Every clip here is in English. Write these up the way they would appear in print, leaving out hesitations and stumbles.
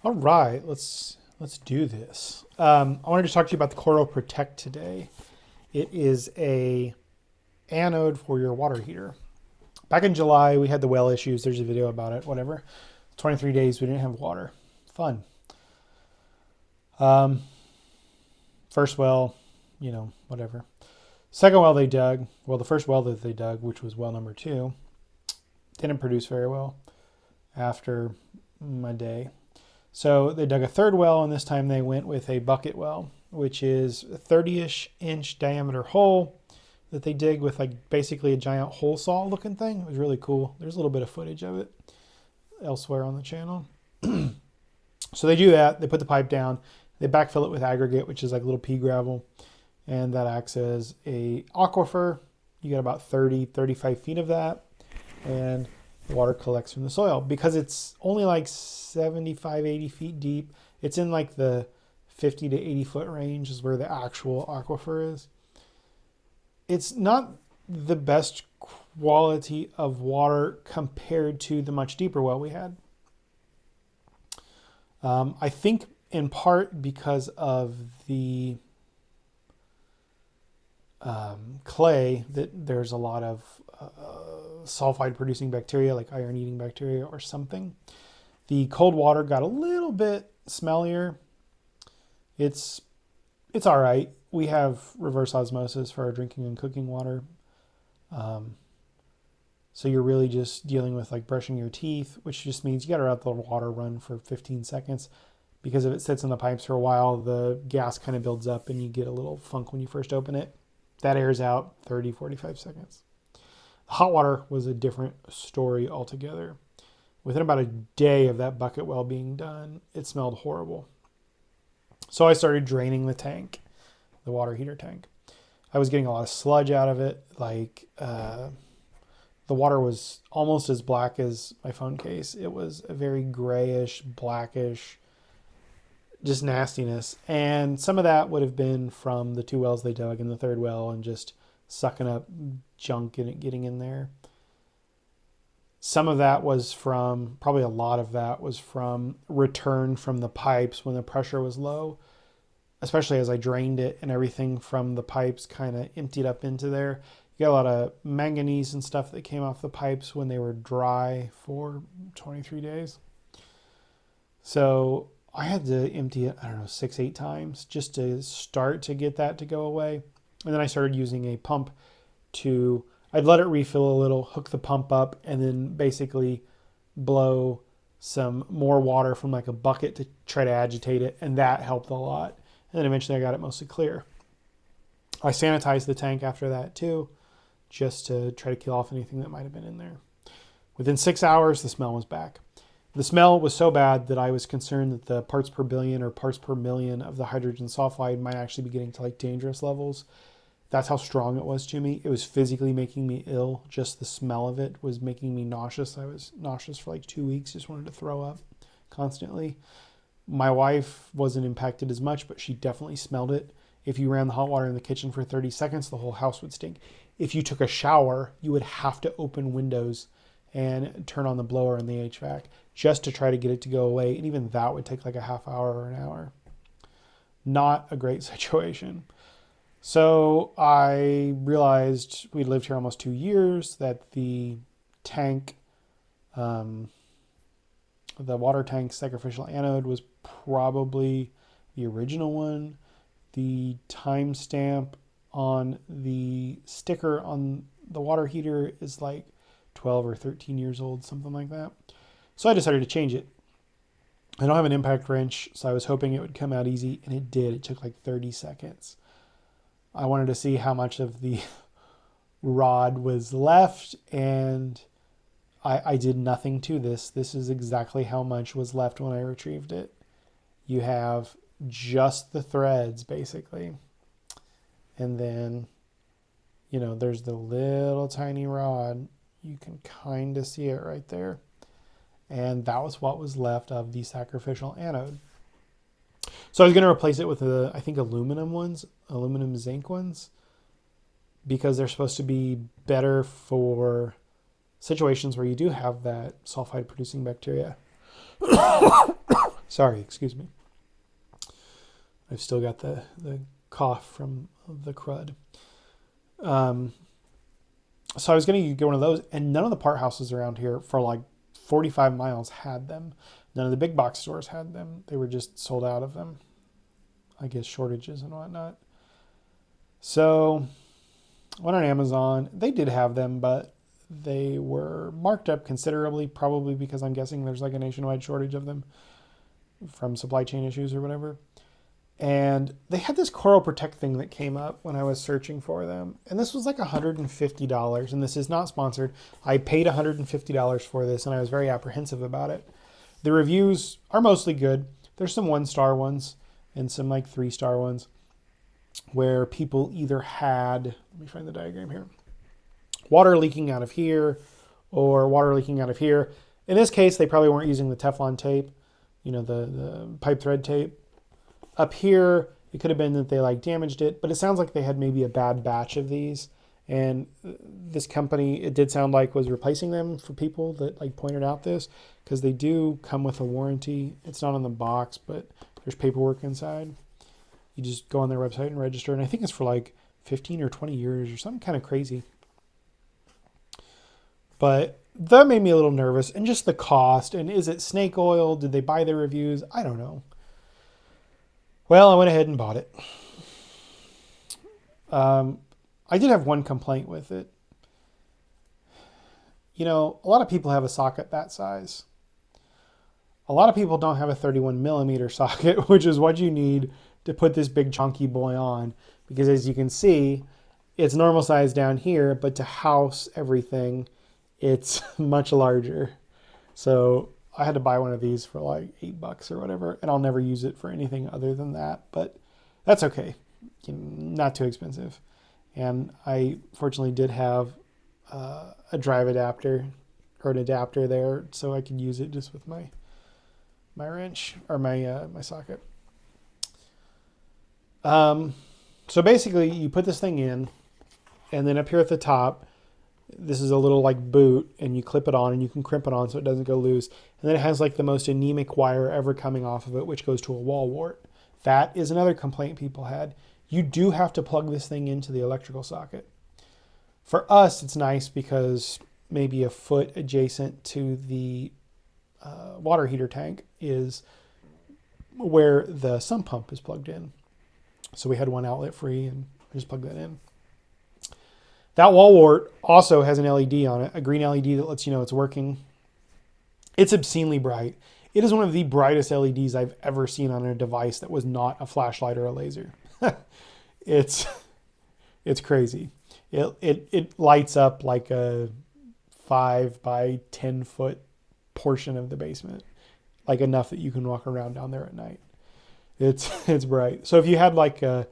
All right, let's do this. I wanted to talk to you about the Coral Protect today. It is a anode for your water heater. Back in July, we had the well issues. There's a video about it. Whatever. 23 days we didn't have water. Fun. First well, whatever. Second well they dug. Well, the first well that they dug, which was well number 2, didn't produce very well after a day. So they dug a third well, and this time they went with a bucket well, which is a 30-ish inch diameter hole that they dig with like basically a giant hole saw looking thing. It was really cool. There's a little bit of footage of it elsewhere on the channel. So they do that. They put the pipe down. They backfill it with aggregate, which is like little pea gravel. And that acts as a aquifer. You get about 30, 35 feet of that. And the water collects from the soil. Because it's only like 75, 80 feet deep, it's in like the 50 to 80 foot range is where the actual aquifer is. It's not the best quality of water compared to the much deeper well we had. I think in part because of the clay, that there's a lot of sulfide producing bacteria, like iron eating bacteria or something. The cold water got a little bit smellier. It's all right. We have reverse osmosis for our drinking and cooking water. So you're really just dealing with like brushing your teeth, which just means you got to let the water run for 15 seconds, because if it sits in the pipes for a while, the gas kind of builds up and you get a little funk when you first open it. That airs out 30, 45 seconds. Hot water was a different story altogether. Within about a day of that bucket well being done, it smelled horrible. So I started draining the tank, the water heater tank. I was getting a lot of sludge out of it. The water was almost as black as my phone case. It was a very grayish, blackish, just nastiness. And some of that would have been from the 2 wells they dug and the third well and just sucking up junk and it getting in there. Some of that was from, probably a lot of that was from return from the pipes when the pressure was low, especially as I drained it and everything from the pipes kind of emptied up into there. You got a lot of manganese and stuff that came off the pipes when they were dry for 23 days. So I had to empty it, 6, 8 times just to start to get that to go away. And then I started using a pump I'd let it refill a little, hook the pump up, and then basically blow some more water from like a bucket to try to agitate it. And that helped a lot. And then eventually I got it mostly clear. I sanitized the tank after that too, just to try to kill off anything that might have been in there. Within 6 hours, the smell was back. The smell was so bad that I was concerned that the parts per billion or parts per million of the hydrogen sulfide might actually be getting to like dangerous levels. That's how strong it was to me. It was physically making me ill. Just the smell of it was making me nauseous. I was nauseous for like 2 weeks, just wanted to throw up constantly. My wife wasn't impacted as much, but she definitely smelled it. If you ran the hot water in the kitchen for 30 seconds, the whole house would stink. If you took a shower, you would have to open windows and turn on the blower in the HVAC just to try to get it to go away. And even that would take like a half hour or an hour. Not a great situation. So I realized we lived here almost 2 years, that the tank, the water tank sacrificial anode was probably the original one. The timestamp on the sticker on the water heater is like 12 or 13 years old, something like that. So I decided to change it. I don't have an impact wrench, so I was hoping it would come out easy, and it did. It took like 30 seconds. I wanted to see how much of the rod was left, and I did nothing to this. This is exactly how much was left when I retrieved it. You have just the threads, basically. And then, there's the little tiny rod. You can kind of see it right there. And that was what was left of the sacrificial anode. So I was going to replace it with I think aluminum zinc ones, because they're supposed to be better for situations where you do have that sulfide producing bacteria. Sorry, excuse me. I've still got the cough from the crud. So I was going to get one of those, and none of the part houses around here for like 45 miles had them. None of the big box stores had them. They were just sold out of them. I guess shortages and whatnot. So I went on Amazon. They did have them, but they were marked up considerably, probably because I'm guessing there's like a nationwide shortage of them from supply chain issues or whatever. And they had this Coral Protect thing that came up when I was searching for them. And this was like $150. And this is not sponsored. I paid $150 for this, and I was very apprehensive about it. The reviews are mostly good. There's some 1-star ones and some like 3-star ones where people either had, let me find the diagram here, water leaking out of here or water leaking out of here. In this case, they probably weren't using the Teflon tape, the pipe thread tape. Up here, it could have been that they like damaged it, but it sounds like they had maybe a bad batch of these. And this company, it did sound like, was replacing them for people that like pointed out this, because they do come with a warranty. It's not on the box, but there's paperwork inside. You just go on their website and register. And I think it's for like 15 or 20 years or something kind of crazy. But that made me a little nervous. And just the cost. And is it snake oil? Did they buy the reviews? I don't know. Well, I went ahead and bought it. I did have one complaint with it. A lot of people have a socket that size. A lot of people don't have a 31 millimeter socket, which is what you need to put this big chunky boy on. Because as you can see, it's normal size down here, but to house everything, it's much larger. So I had to buy one of these for like $8 or whatever, and I'll never use it for anything other than that, but that's okay. Not too expensive. And I fortunately did have a drive adapter or an adapter there, so I could use it just with my wrench or my socket. So basically you put this thing in, and then up here at the top, this is a little like boot, and you clip it on and you can crimp it on so it doesn't go loose. And then it has like the most anemic wire ever coming off of it, which goes to a wall wart. That is another complaint people had. You do have to plug this thing into the electrical socket. For us, it's nice because maybe a foot adjacent to the water heater tank is where the sump pump is plugged in. So we had one outlet free, and I just plugged that in. That wall wart also has an LED on it, a green LED that lets you know it's working. It's obscenely bright. It is one of the brightest LEDs I've ever seen on a device that was not a flashlight or a laser. It's crazy. It lights up like a 5 by 10 foot portion of the basement, like enough that you can walk around down there at night. It's bright. So if you had like a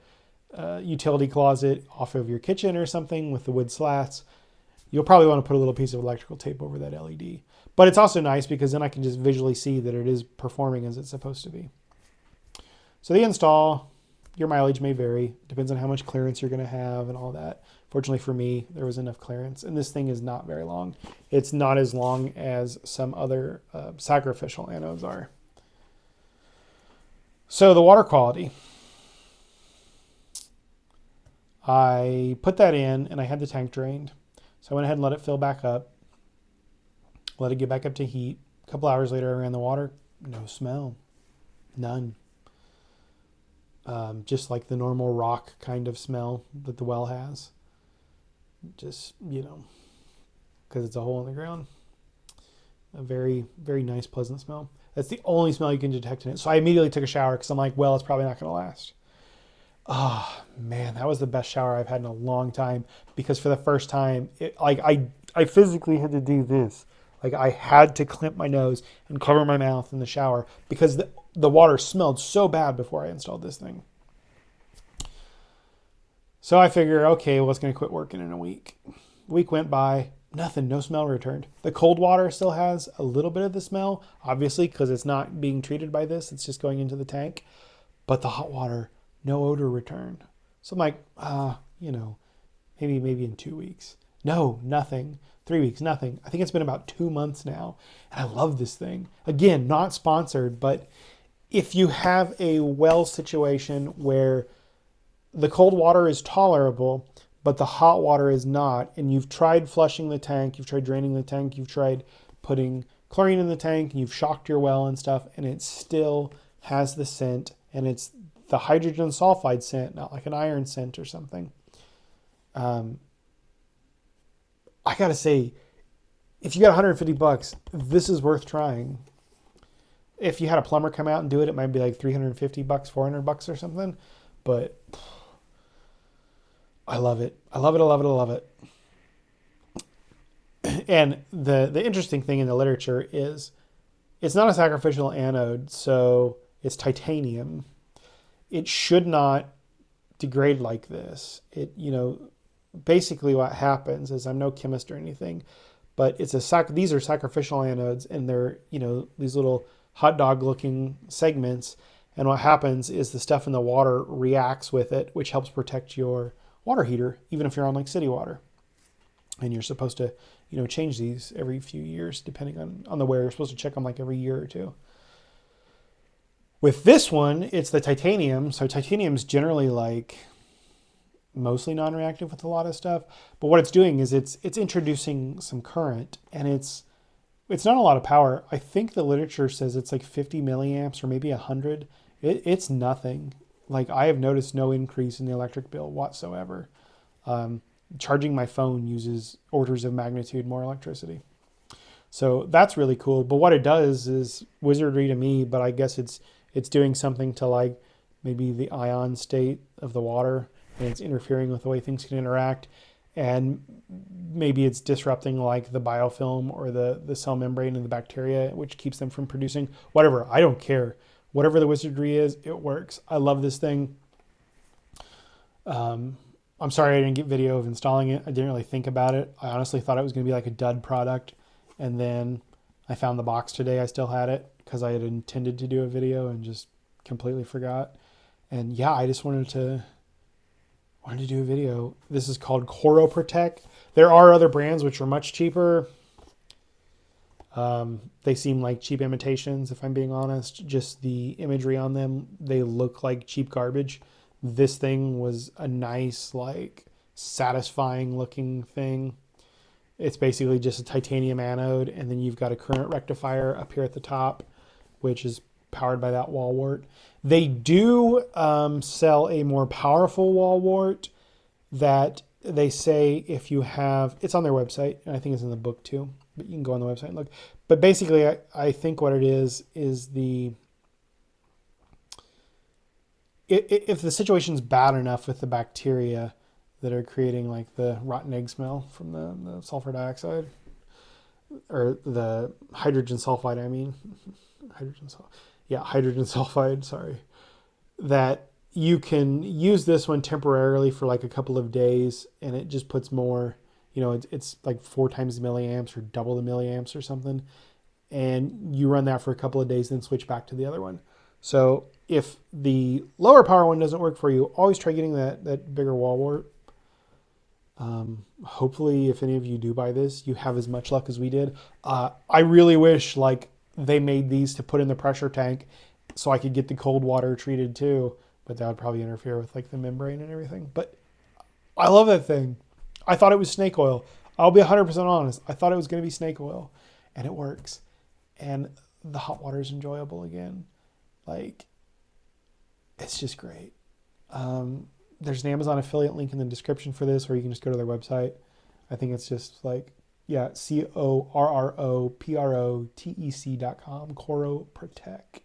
utility closet off of your kitchen or something with the wood slats, you'll probably want to put a little piece of electrical tape over that LED. But it's also nice because then I can just visually see that it is performing as it's supposed to be. So the install, your mileage may vary. Depends on how much clearance you're going to have and all that. Fortunately for me, there was enough clearance. And this thing is not very long. It's not as long as some other sacrificial anodes are. So the water quality. I put that in, and I had the tank drained. So I went ahead and let it fill back up. Let it get back up to heat. A couple hours later, I ran the water. No smell. None. Just like the normal rock kind of smell that the well has. Just, because it's a hole in the ground. A very, very nice, pleasant smell. That's the only smell you can detect in it. So I immediately took a shower because I'm like, well, it's probably not going to last. Oh, man, that was the best shower I've had in a long time, because for the first time, I physically had to do this. Like, I had to clamp my nose and cover my mouth in the shower because the water smelled so bad before I installed this thing. So I figured, okay, well, it's going to quit working in a week. Week went by, nothing, no smell returned. The cold water still has a little bit of the smell, obviously, because it's not being treated by this. It's just going into the tank. But the hot water, no odor returned. So I'm like, maybe in 2 weeks. No, nothing. 3 weeks, nothing. I think it's been about 2 months now. And I love this thing. Again, not sponsored, but if you have a well situation where the cold water is tolerable, but the hot water is not, and you've tried flushing the tank, you've tried draining the tank, you've tried putting chlorine in the tank, and you've shocked your well and stuff, and it still has the scent, and it's the hydrogen sulfide scent, not like an iron scent or something. I gotta say, if you got $150, this is worth trying. If you had a plumber come out and do it, it might be like $350, $400 or something. But I love it. I love it. I love it. I love it. And the interesting thing in the literature is it's not a sacrificial anode, so it's titanium. It should not degrade like this. It, basically what happens is, I'm no chemist or anything, but these are sacrificial anodes, and they're, these little hot dog looking segments. And what happens is the stuff in the water reacts with it, which helps protect your water heater, even if you're on like city water. And you're supposed to, change these every few years, depending on the wear. You're supposed to check them like every year or two. With this one, it's the titanium. So titanium's generally like mostly non-reactive with a lot of stuff. But what it's doing is it's introducing some current, and it's not a lot of power. I think the literature says it's like 50 milliamps or maybe 100. It's nothing. Like, I have noticed no increase in the electric bill whatsoever. Charging my phone uses orders of magnitude more electricity. So that's really cool. But what it does is wizardry to me, but I guess it's doing something to like maybe the ion state of the water, and it's interfering with the way things can interact. And maybe it's disrupting like the biofilm or the cell membrane and the bacteria, which keeps them from producing whatever. I don't care. Whatever the wizardry is, it works. I love this thing. I'm sorry I didn't get video of installing it. I didn't really think about it. I honestly thought it was going to be like a dud product. And then I found the box today. I still had it because I had intended to do a video and just completely forgot. And yeah, I just wanted to do a video. This is called Coro Protect. There are other brands which are much cheaper. They seem like cheap imitations, if I'm being honest. Just the imagery on them, they look like cheap garbage. This thing was a nice, like, satisfying looking thing. It's basically just a titanium anode, and then you've got a current rectifier up here at the top, which is powered by that wall wart. They do sell a more powerful wall wart that they say if you have, it's on their website, and I think it's in the book too, but you can go on the website and look. But basically, I think what it is if the situation's bad enough with the bacteria that are creating like the rotten egg smell from the sulfur dioxide, or the hydrogen sulfide, hydrogen sulfide, sorry, that you can use this one temporarily for like a couple of days, and it just puts more, it's like 4 times the milliamps or double the milliamps or something. And you run that for a couple of days, then switch back to the other one. So if the lower power one doesn't work for you, always try getting that bigger wall wart. Hopefully, if any of you do buy this, you have as much luck as we did. I really wish like they made these to put in the pressure tank so I could get the cold water treated too, but that would probably interfere with like the membrane and everything. But I love that thing. I thought it was snake oil. I'll be 100% honest. I thought it was going to be snake oil, and it works. And the hot water is enjoyable again. Like, it's just great. There's an Amazon affiliate link in the description for this, or you can just go to their website. I think it's just like, CORROPROTEC.com, Coro Protect.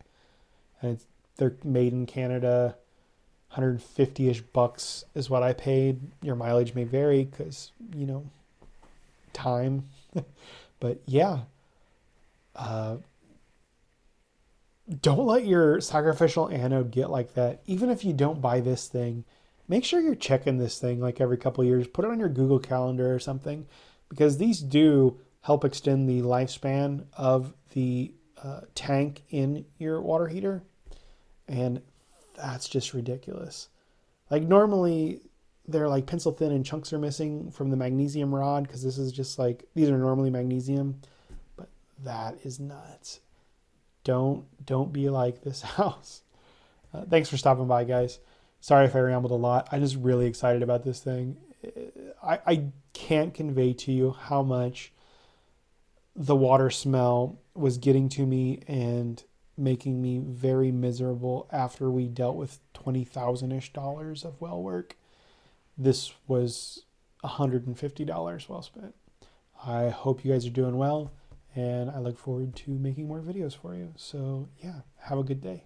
And they're made in Canada. 150-ish bucks is what I paid. Your mileage may vary because, time. But yeah. Don't let your sacrificial anode get like that. Even if you don't buy this thing, make sure you're checking this thing like every couple of years. Put it on your Google Calendar or something, because these do help extend the lifespan of the tank in your water heater. And that's just ridiculous. Like, normally they're like pencil thin and chunks are missing from the magnesium rod, because this is just like, these are normally magnesium, but that is nuts. Don't be like this house. Thanks for stopping by, guys. Sorry if I rambled a lot. I'm just really excited about this thing. I can't convey to you how much the water smell was getting to me and making me very miserable after we dealt with $20,000-ish of well work. This was $150 well spent. I hope you guys are doing well, and I look forward to making more videos for you. So yeah, have a good day.